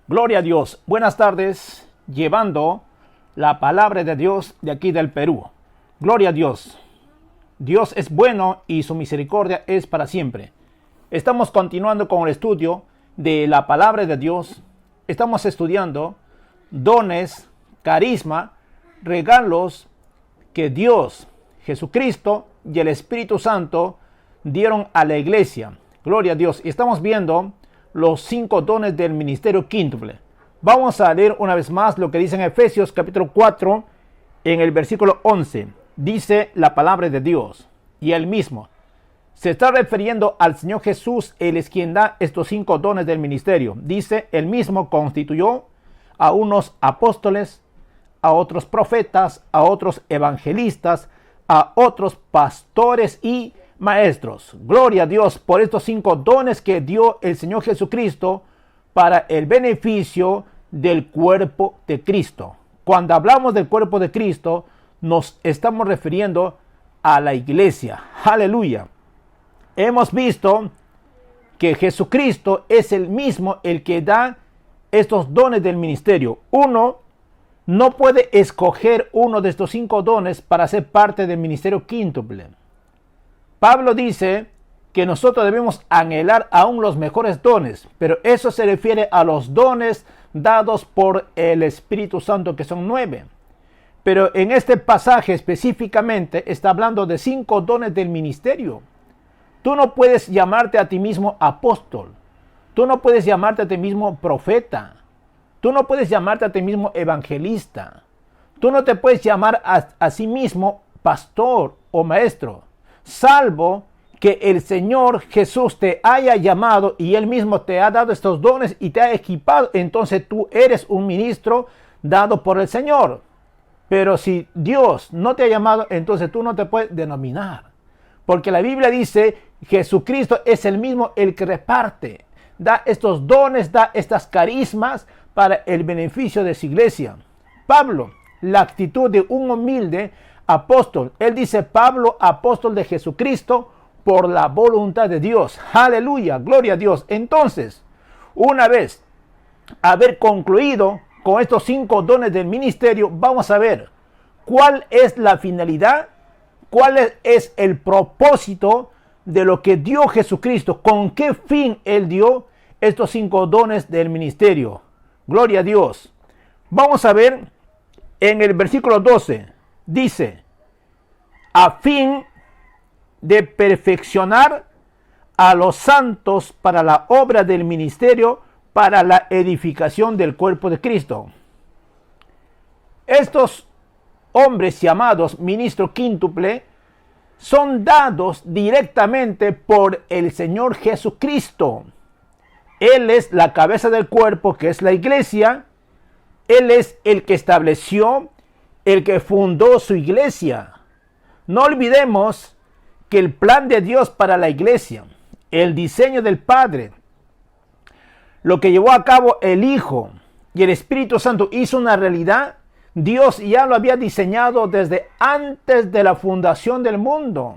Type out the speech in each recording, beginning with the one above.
Gloria a Dios. Buenas tardes, llevando la palabra de Dios de aquí del Perú. Gloria a Dios. Dios es bueno y su misericordia es para siempre. Estamos continuando con el estudio de la palabra de Dios. Estamos estudiando dones, carisma, regalos que Dios, Jesucristo y el Espíritu Santo dieron a la iglesia. Gloria a Dios. Y estamos viendo los 5 dones del ministerio quíntuple. Vamos a leer una vez más lo que dice en Efesios capítulo 4 en el versículo 11. Dice la palabra de Dios, y él mismo se está refiriendo al Señor Jesús. Él es quien da estos 5 dones del ministerio. Dice, él mismo constituyó a unos apóstoles, a otros profetas, a otros evangelistas, a otros pastores y maestros. Gloria a Dios por estos 5 dones que dio el Señor Jesucristo para el beneficio del cuerpo de Cristo. Cuando hablamos del cuerpo de Cristo, nos estamos refiriendo a la iglesia. Aleluya. Hemos visto que Jesucristo es el mismo el que da estos dones del ministerio. Uno no puede escoger uno de estos 5 dones para ser parte del ministerio quíntuple. Pablo dice que nosotros debemos anhelar aún los mejores dones, pero eso se refiere a los dones dados por el Espíritu Santo, que son 9. Pero en este pasaje específicamente está hablando de 5 dones del ministerio. Tú no puedes llamarte a ti mismo apóstol. Tú no puedes llamarte a ti mismo profeta. Tú no puedes llamarte a ti mismo evangelista. Tú no te puedes llamar a sí mismo pastor o maestro, salvo que el Señor Jesús te haya llamado y Él mismo te ha dado estos dones y te ha equipado. Entonces tú eres un ministro dado por el Señor. Pero si Dios no te ha llamado, entonces tú no te puedes denominar. Porque la Biblia dice, Jesucristo es el mismo el que reparte, da estos dones, da estas carismas para el beneficio de su iglesia. Pablo, la actitud de un humilde apóstol. Él dice, Pablo, apóstol de Jesucristo, por la voluntad de Dios. Aleluya, gloria a Dios. Entonces, una vez haber concluido con estos 5 dones del ministerio, vamos a ver cuál es la finalidad, cuál es el propósito de lo que dio Jesucristo, con qué fin Él dio estos 5 dones del ministerio. Gloria a Dios. Vamos a ver en el versículo 12. Dice, a fin de perfeccionar a los santos para la obra del ministerio, para la edificación del cuerpo de Cristo. Estos hombres llamados ministro quíntuple son dados directamente por el Señor Jesucristo. Él es la cabeza del cuerpo, que es la iglesia. Él es el que estableció, el que fundó su iglesia. No olvidemos que el plan de Dios para la iglesia, el diseño del Padre, lo que llevó a cabo el Hijo y el Espíritu Santo hizo una realidad. Dios ya lo había diseñado desde antes de la fundación del mundo,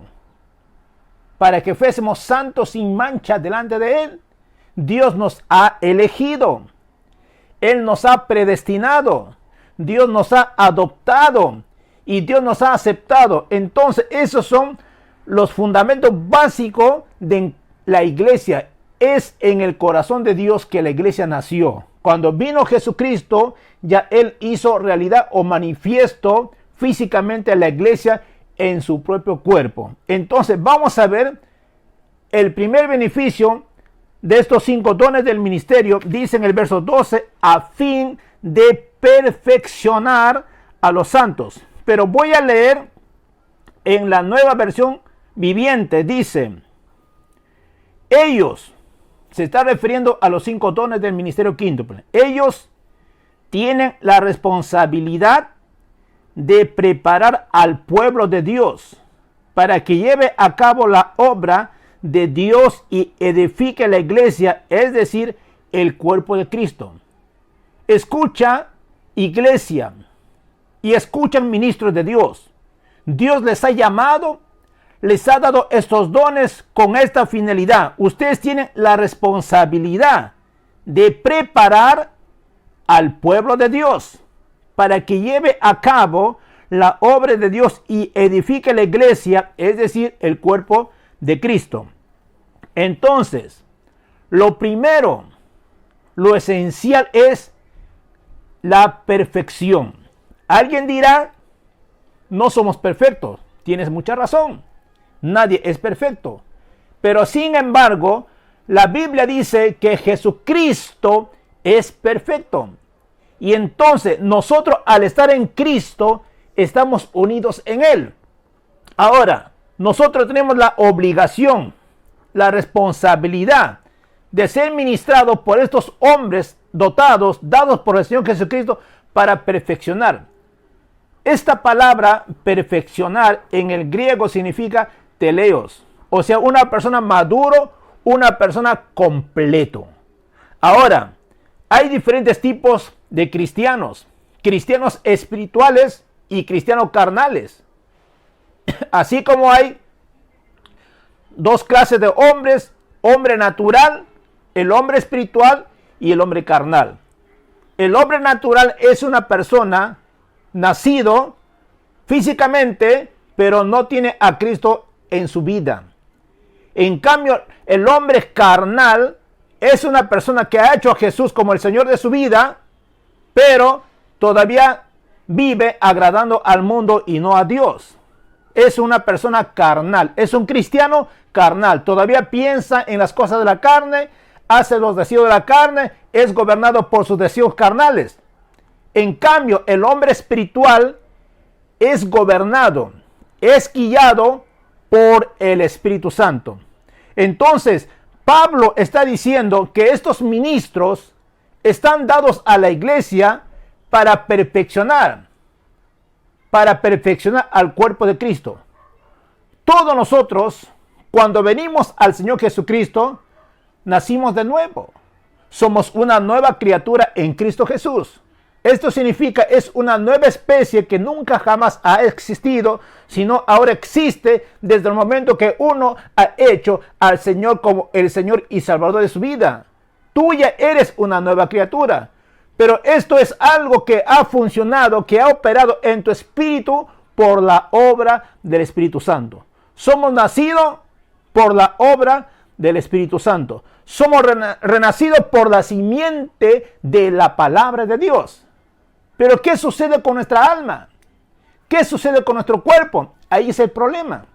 para que fuésemos santos sin mancha delante de Él. Dios nos ha elegido, Él nos ha predestinado, Dios nos ha adoptado y Dios nos ha aceptado. Entonces esos son los fundamentos básicos de la iglesia. Es en el corazón de Dios que la iglesia nació. Cuando vino Jesucristo, ya Él hizo realidad o manifiesto físicamente a la iglesia en su propio cuerpo. Entonces vamos a ver el primer beneficio de estos 5 dones del ministerio. Dice en el verso 12, a fin de perfeccionar a los santos. Pero voy a leer en la Nueva Versión Viviente. Dice, ellos, se está refiriendo a los 5 dones del ministerio quíntuple. Ellos tienen la responsabilidad de preparar al pueblo de Dios para que lleve a cabo la obra de Dios y edifique la iglesia, es decir, el cuerpo de Cristo. Escucha, iglesia, y escuchan ministros de Dios. Dios les ha llamado, les ha dado estos dones con esta finalidad. Ustedes tienen la responsabilidad de preparar al pueblo de Dios para que lleve a cabo la obra de Dios y edifique la iglesia, es decir, el cuerpo de Cristo. Entonces, lo primero, lo esencial es la perfección. Alguien dirá, no somos perfectos. Tienes mucha razón. Nadie es perfecto. Pero sin embargo, la Biblia dice que Jesucristo es perfecto. Y entonces nosotros al estar en Cristo estamos unidos en Él. Ahora, nosotros tenemos la obligación, la responsabilidad de ser ministrados por estos hombres dotados, dados por el Señor Jesucristo para perfeccionar. Esta palabra perfeccionar en el griego significa teleos, o sea, una persona maduro, una persona completo. Ahora, hay diferentes tipos de cristianos, cristianos espirituales y cristianos carnales. Así como hay dos clases de hombres, hombre natural, el hombre espiritual y el hombre carnal. El hombre natural es una persona nacido físicamente, pero no tiene a Cristo en su vida. En cambio, el hombre carnal es una persona que ha hecho a Jesús como el Señor de su vida, pero todavía vive agradando al mundo y no a Dios. Es una persona carnal, es un cristiano carnal, todavía piensa en las cosas de la carne, hace los deseos de la carne, es gobernado por sus deseos carnales. En cambio, el hombre espiritual es gobernado, es guiado por el Espíritu Santo. Entonces, Pablo está diciendo que estos ministros están dados a la iglesia para perfeccionar al cuerpo de Cristo. Todos nosotros, cuando venimos al Señor Jesucristo, nacimos de nuevo. Somos una nueva criatura en Cristo Jesús. Esto significa es una nueva especie que nunca jamás ha existido, sino ahora existe desde el momento que uno ha hecho al Señor como el Señor y Salvador de su vida. Tú ya eres una nueva criatura. Pero esto es algo que ha funcionado, que ha operado en tu espíritu por la obra del Espíritu Santo. Somos nacidos por la obra del Espíritu Santo. Somos renacidos por la simiente de la palabra de Dios. Pero ¿qué sucede con nuestra alma? ¿Qué sucede con nuestro cuerpo? Ahí es el problema.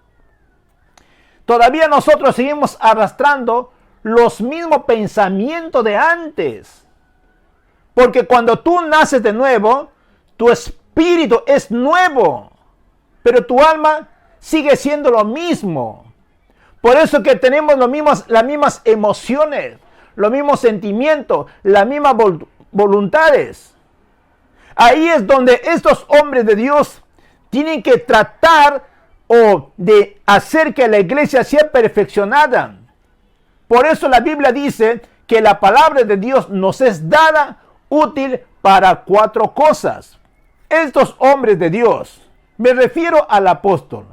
Todavía nosotros seguimos arrastrando los mismos pensamientos de antes. Porque cuando tú naces de nuevo, tu espíritu es nuevo, pero tu alma sigue siendo lo mismo. Por eso que tenemos las mismas emociones, los mismos sentimientos, las mismas voluntades. Ahí es donde estos hombres de Dios tienen que tratar de hacer que la iglesia sea perfeccionada. Por eso la Biblia dice que la palabra de Dios nos es dada útil para 4 cosas. Estos hombres de Dios, me refiero al apóstol,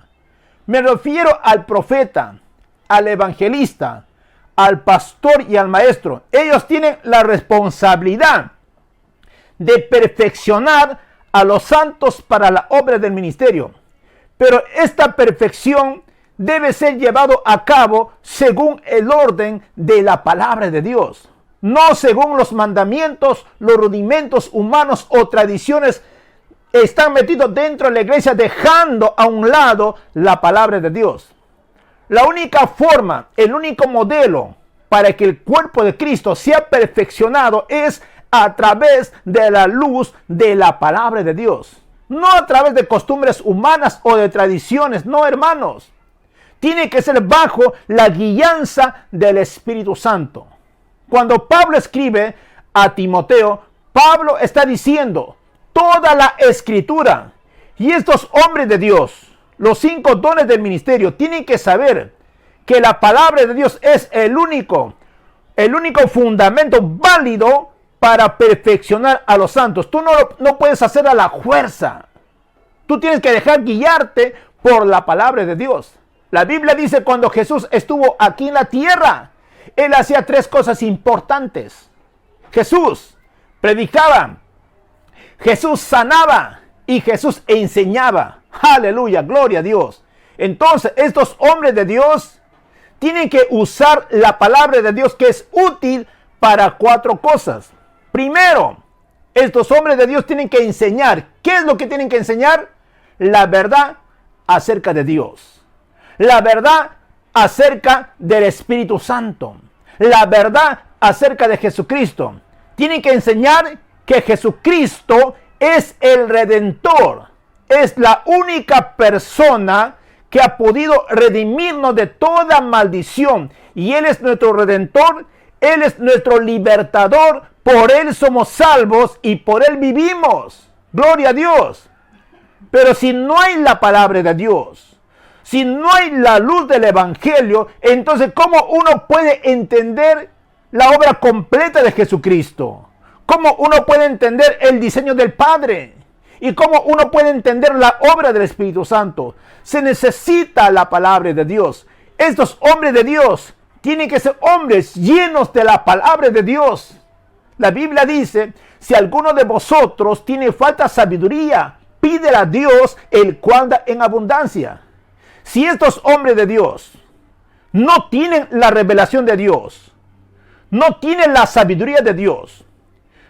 me refiero al profeta, al evangelista, al pastor y al maestro. Ellos tienen la responsabilidad de perfeccionar a los santos para la obra del ministerio. Pero esta perfección debe ser llevado a cabo según el orden de la palabra de Dios. No según los mandamientos, los rudimentos humanos o tradiciones están metidos dentro de la iglesia, dejando a un lado la palabra de Dios. La única forma, el único modelo para que el cuerpo de Cristo sea perfeccionado es a través de la luz de la palabra de Dios. No a través de costumbres humanas o de tradiciones, no, hermanos. Tiene que ser bajo la guianza del Espíritu Santo. Cuando Pablo escribe a Timoteo, Pablo está diciendo toda la escritura. Y estos hombres de Dios, los 5 dones del ministerio, tienen que saber que la palabra de Dios es el único fundamento válido para perfeccionar a los santos. Tú no puedes hacer a la fuerza. Tú tienes que dejar guiarte por la palabra de Dios. La Biblia dice cuando Jesús estuvo aquí en la tierra, Él hacía 3 cosas importantes. Jesús predicaba, Jesús sanaba y Jesús enseñaba. Aleluya, gloria a Dios. Entonces, estos hombres de Dios tienen que usar la palabra de Dios, que es útil para 4 cosas. Primero, estos hombres de Dios tienen que enseñar. ¿Qué es lo que tienen que enseñar? La verdad acerca de Dios. La verdad acerca del Espíritu Santo. La verdad acerca de Jesucristo. Tienen que enseñar que Jesucristo es el Redentor. Es la única persona que ha podido redimirnos de toda maldición. Y Él es nuestro Redentor. Él es nuestro libertador. Por Él somos salvos y por Él vivimos. Gloria a Dios. Pero si no hay la palabra de Dios, si no hay la luz del Evangelio, entonces ¿cómo uno puede entender la obra completa de Jesucristo? ¿Cómo uno puede entender el diseño del Padre? ¿Y cómo uno puede entender la obra del Espíritu Santo? Se necesita la palabra de Dios. Estos hombres de Dios tienen que ser hombres llenos de la palabra de Dios. La Biblia dice, si alguno de vosotros tiene falta de sabiduría, pídele a Dios, el cual da en abundancia. Si estos hombres de Dios no tienen la revelación de Dios, no tienen la sabiduría de Dios,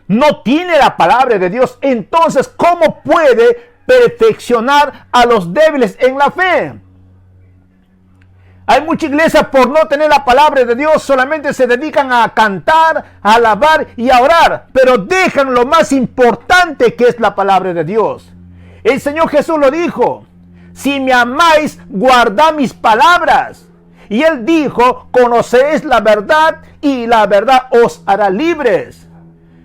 no tienen la palabra de Dios, entonces ¿cómo puede perfeccionar a los débiles en la fe? Hay mucha iglesia, por no tener la palabra de Dios, solamente se dedican a cantar, a alabar y a orar, pero dejan lo más importante, que es la palabra de Dios. El Señor Jesús lo dijo: si me amáis, guardad mis palabras. Y Él dijo: conoceréis la verdad y la verdad os hará libres.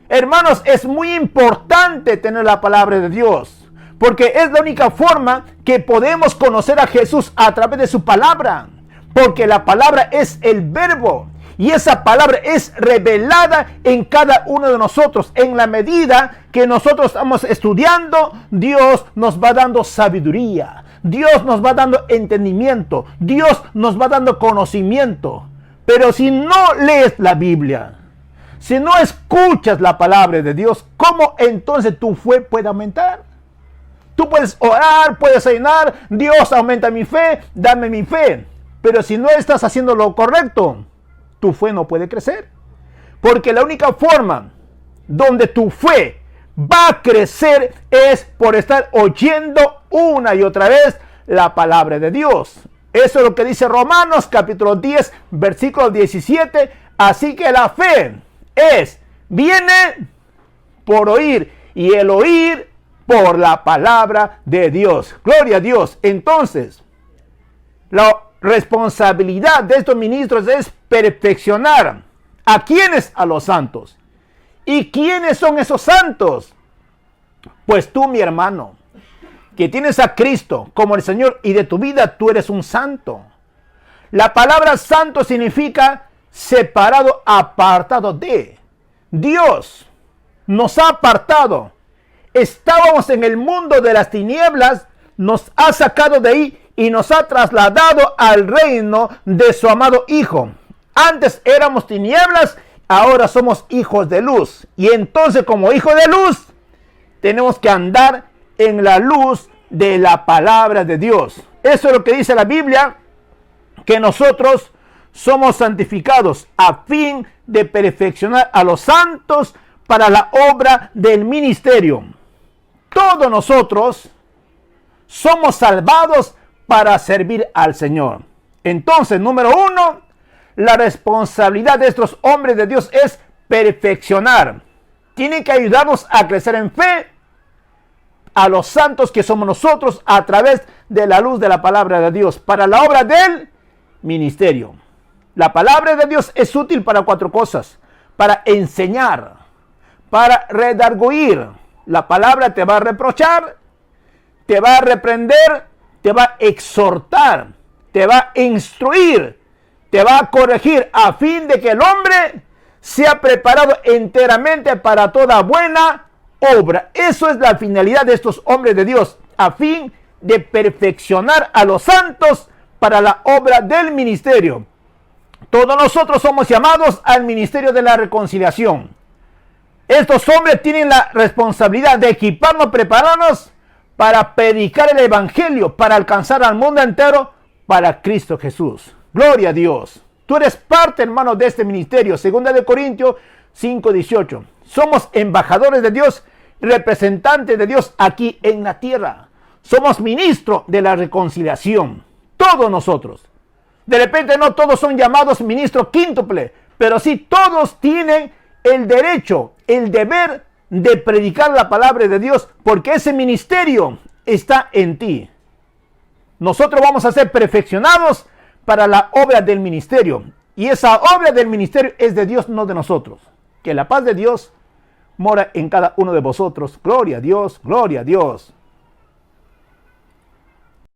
Hermanos, es muy importante tener la palabra de Dios, porque es la única forma que podemos conocer a Jesús, a través de su palabra. Porque la palabra es el verbo, y esa palabra es revelada en cada uno de nosotros. En la medida que nosotros estamos estudiando, Dios nos va dando sabiduría. Dios nos va dando entendimiento. Dios nos va dando conocimiento. Pero si no lees la Biblia, si no escuchas la palabra de Dios, ¿cómo entonces tu fe puede aumentar? Tú puedes orar, puedes ayunar: Dios, aumenta mi fe, dame mi fe. Pero si no estás haciendo lo correcto, tu fe no puede crecer. Porque la única forma donde tu fe va a crecer es por estar oyendo una y otra vez la palabra de Dios. Eso es lo que dice Romanos capítulo 10, versículo 17. Así que la fe viene por oír, y el oír por la palabra de Dios. Gloria a Dios. Entonces, la responsabilidad de estos ministros es perfeccionar. ¿A quiénes? A los santos. ¿Y quiénes son esos santos? Pues tú, mi hermano, que tienes a Cristo como el Señor, y de tu vida tú eres un santo. La palabra santo significa separado, apartado de. Dios nos ha apartado. Estábamos en el mundo de las tinieblas, nos ha sacado de ahí y nos ha trasladado al reino de su amado Hijo. Antes éramos tinieblas, ahora somos hijos de luz. Y entonces, como hijos de luz, tenemos que andar en la luz de la palabra de Dios. Eso es lo que dice la Biblia, que nosotros somos santificados a fin de perfeccionar a los santos para la obra del ministerio. Todos nosotros somos salvados para servir al Señor. Entonces, número 1, la responsabilidad de estos hombres de Dios es perfeccionar. Tienen que ayudarnos a crecer en fe a los santos que somos nosotros, a través de la luz de la palabra de Dios, para la obra del ministerio. La palabra de Dios es útil para 4 cosas: para enseñar, para redarguir. La palabra te va a reprochar, te va a reprender, te va a exhortar, te va a instruir, te va a corregir, a fin de que el hombre sea preparado enteramente para toda buena obra. Eso es la finalidad de estos hombres de Dios, a fin de perfeccionar a los santos para la obra del ministerio. Todos nosotros somos llamados al ministerio de la reconciliación. Estos hombres tienen la responsabilidad de equiparnos, prepararnos para predicar el evangelio, para alcanzar al mundo entero para Cristo Jesús. Gloria a Dios. Tú eres parte, hermano, de este ministerio. 2 de Corintios 5:18. Somos embajadores de Dios, representantes de Dios aquí en la tierra. Somos ministros de la reconciliación. Todos nosotros. De repente no todos son llamados ministros quíntuple, pero sí todos tienen el derecho, el deber de predicar la palabra de Dios, porque ese ministerio está en ti. Nosotros vamos a ser perfeccionados para la obra del ministerio. Y esa obra del ministerio es de Dios, no de nosotros. Que la paz de Dios mora en cada uno de vosotros. Gloria a Dios, gloria a Dios.